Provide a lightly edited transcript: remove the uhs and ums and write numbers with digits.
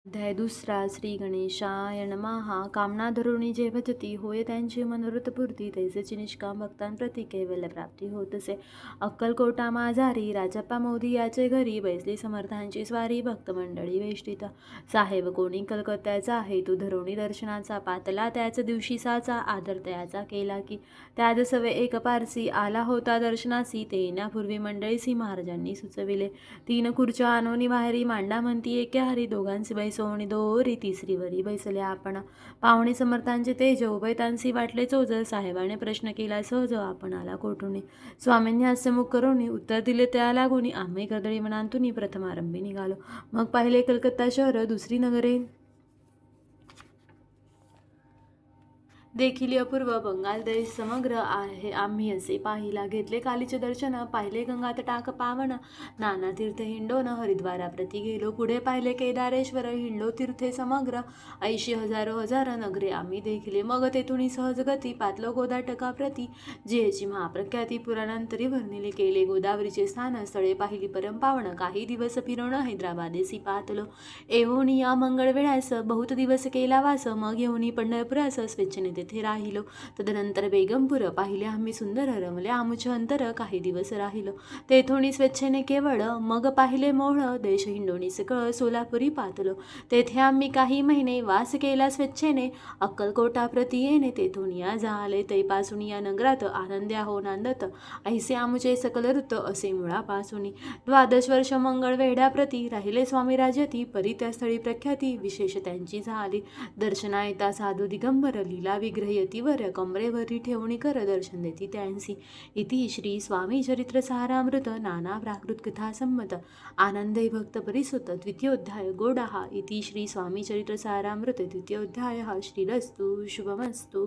अध्याय दुसरा. श्री गणेशाय नमः. कामना धरुणी जे भजती होय त्यांची मनोरथपूर्ती, तैसेची निष्काम भक्तांप्रती कैवल्य प्राप्ती होतसे. अक्कलकोटा माझारी राजप्पा मोदी याचे घरी, बैसली समर्थांची स्वारी भक्त मंडळी वेष्टित. साहेब कोणी कलकत्त्याचा आहे, तू धरुणी दर्शनाचा पातला त्याच दिवशी साचा, आदर तयाचा केला की त्याद सवे एक पारसी, आला होता दर्शनासी ते येण्यापूर्वी मंडळीसी महाराजांनी सुचविले. 3 खुर्च्या आणोनी बाहेरी, मांडा म्हणती एके हारी, दोघांची बैसवणी दोरी, तिसरी वरी बैसले आपण. पाहुणे समर्थांचे तेज, उभयतांसी वाटले चोज, साहेबाने प्रश्न केला सहज, आपण आला कोठुनी. स्वामींनी हास्यमुख करोनी उत्तर दिले त्या लागोनी, आम्ही कर्दळी मनांतुनी प्रथमारंभी निघालो. मग पाहिले कलकत्ता शहर दुसरी नगरे, देखील अपूर्व बंगाल देश समग्र आहे आम्ही असे पाहिला. घेतले कालीचे दर्शन, पाहिले गंगात टाक पावन, नाना तीर्थ हिंडोन हरिद्वारा प्रति गेलो. पुढे पाहिले केदारेश्वर, हिंडलो तीर्थे समग्र, 80 हजारो हजार नगरे आम्ही देखिले. मग तेथुनी सहज गती पातलो गोदाटका प्रती, जिहेची महाप्रख्याती पुराणांतरी वर्णिले. केले गोदावरीचे स्नान, स्थळे पाहिली परम पावन, काही दिवस फिरून हैदराबादेसी पातलो. एवोनी या मंगळ वेळास बहुत दिवस केला वास, मग येऊनी पंढरपुरास स्वेच्छेने तेथे राहिलो. तदनंतर बेगमपूर पाहिले आम्ही सुंदर, रमले आमुचे अंतर, काही दिवस राहिलो तेथोनी स्वेच्छेने केवळ. मग पाहिले मोहळ देश हिंडोणी सकळ, सोलापुरी पातलो. तेथे आम्ही काही महिने वास केला स्वेच्छेने, अक्कलकोटा प्रति येणे तेथून या झाले. तैपासून या नगरात आनंद्या हो नांदत, ऐसे आमुचे सकल ऋत असे मुळापासून. 12 वर्ष मंगळ वेढ्याप्रती राहिले स्वामी राजती, परी त्या स्थळी प्रख्याती विशेष त्यांची झाली. दर्शना येता साधू दिगंबर, लीला विग्रहयतीवर कमरेवरी ठेवणी कर दर्शन देती त्यांसी. इति श्री स्वामी चरित्र सारामृत नाना प्राकृत कथा संमत, आनंदे भक्त परिसुत. द्वितीयोध्याय गोडाहा. इति श्री स्वामी चरित्र सारामृत द्वितीयोध्याय. श्रीरस्तु शुभमस्तु.